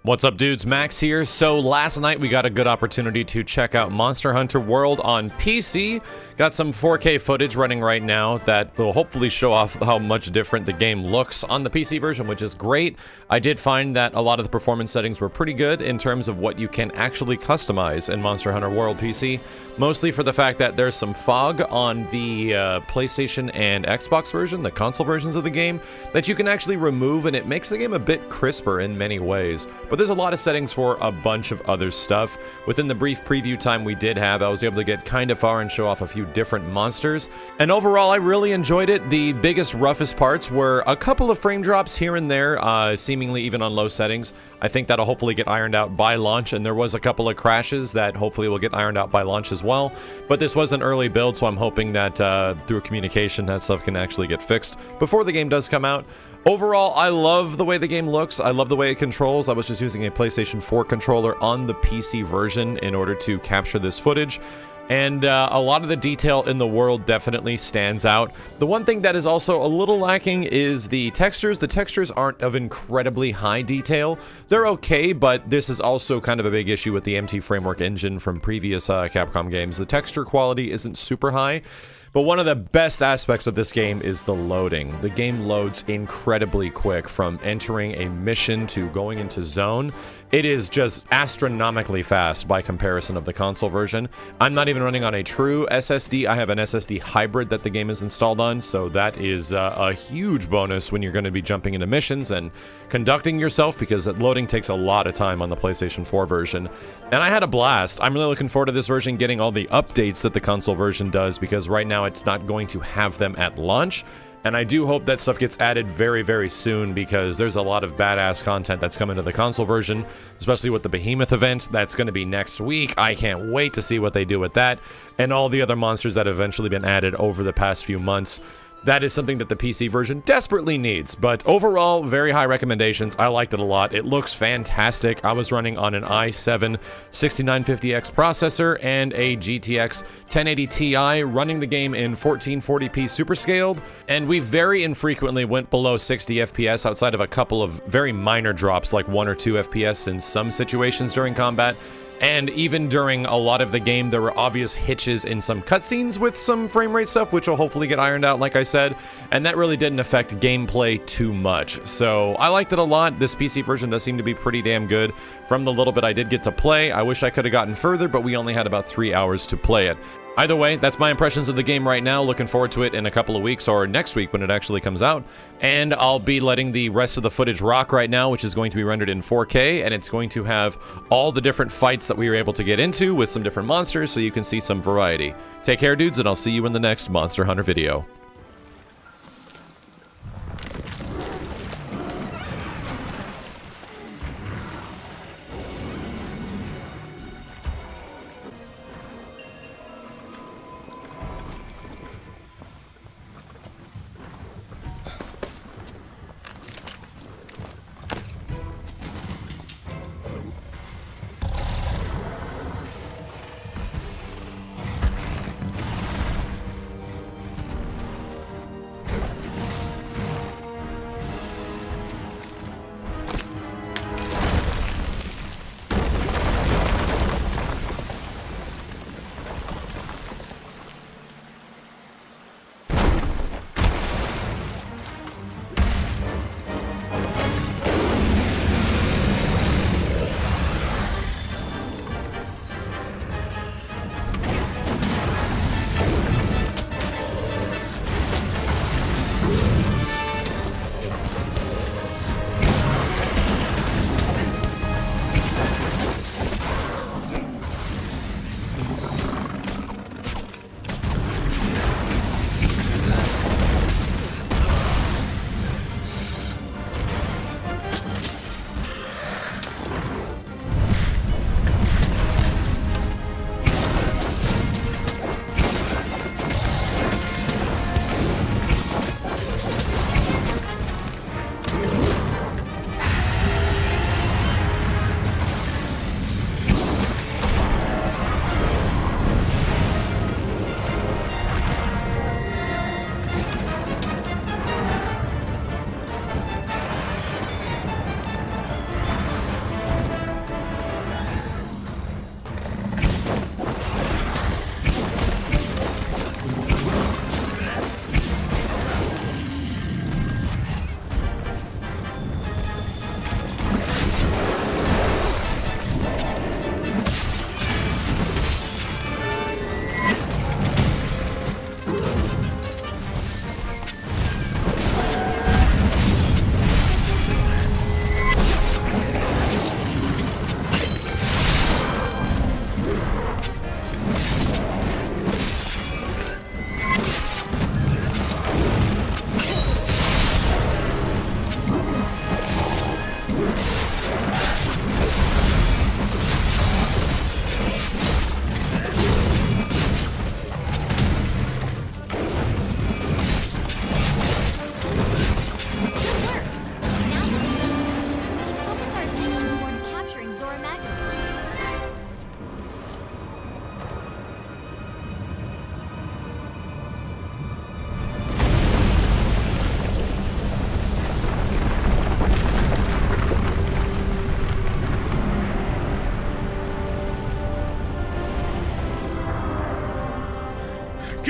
What's up, dudes? Max here. So last night we got a good opportunity to check out Monster Hunter World on PC. Got some 4K footage running right now that will hopefully show off how much different the game looks on the PC version, which is great. I did find that a lot of the performance settings were pretty good in terms of what you can actually customize in Monster Hunter World PC. Mostly for the fact that there's some fog on the PlayStation and Xbox version, the console versions of the game, that you can actually remove, and it makes the game a bit crisper in many ways. But there's a lot of settings for a bunch of other stuff. Within the brief preview time we did have, I was able to get kind of far and show off a few different monsters. And overall, I really enjoyed it. The biggest, roughest parts were a couple of frame drops here and there, seemingly even on low settings. I think that'll hopefully get ironed out by launch, and there was a couple of crashes that hopefully will get ironed out by launch as well. But this was an early build, so I'm hoping that through communication that stuff can actually get fixed before the game does come out. Overall, I love the way the game looks. I love the way it controls. I was just using a PlayStation 4 controller on the PC version in order to capture this footage. And a lot of the detail in the world definitely stands out. The one thing that is also a little lacking is the textures. The textures aren't of incredibly high detail. They're okay, but this is also kind of a big issue with the MT Framework engine from previous Capcom games. The texture quality isn't super high. But one of the best aspects of this game is the loading. The game loads incredibly quick from entering a mission to going into zone. It is just astronomically fast by comparison of the console version. I'm not even running on a true SSD. I have an SSD hybrid that the game is installed on, so that is a huge bonus when you're going to be jumping into missions and conducting yourself, because that loading takes a lot of time on the PlayStation 4 version. And I had a blast. I'm really looking forward to this version getting all the updates that the console version does, because right now it's not going to have them at launch. And I do hope that stuff gets added very, very soon, because there's a lot of badass content that's coming to the console version, especially with the Behemoth event that's going to be next week. I can't wait to see what they do with that, and all the other monsters that have eventually been added over the past few months. That is something that the PC version desperately needs, but overall, very high recommendations. I liked it a lot. It looks fantastic. I was running on an i7 6950X processor and a GTX 1080 Ti, running the game in 1440p super scaled, and we very infrequently went below 60 FPS outside of a couple of very minor drops, like 1 or 2 FPS in some situations during combat. And even during a lot of the game, there were obvious hitches in some cutscenes with some frame rate stuff, which will hopefully get ironed out, like I said, and that really didn't affect gameplay too much. So I liked it a lot. This PC version does seem to be pretty damn good. From the little bit I did get to play, I wish I could have gotten further, but we only had about 3 hours to play it. Either way, that's my impressions of the game right now. Looking forward to it in a couple of weeks, or next week when it actually comes out. And I'll be letting the rest of the footage rock right now, which is going to be rendered in 4K, and it's going to have all the different fights that we were able to get into with some different monsters, so you can see some variety. Take care, dudes, and I'll see you in the next Monster Hunter video.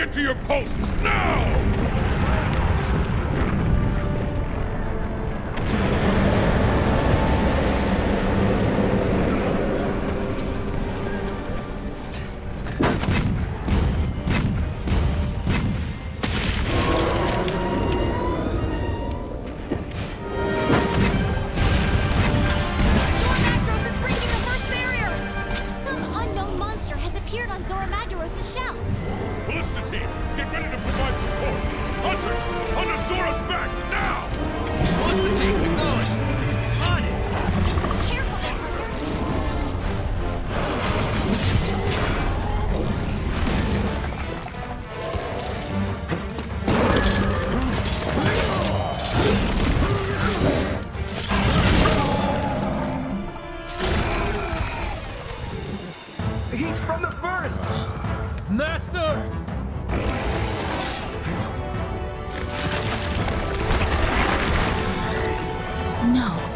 Get to your posts now! He's from the first! Master! No.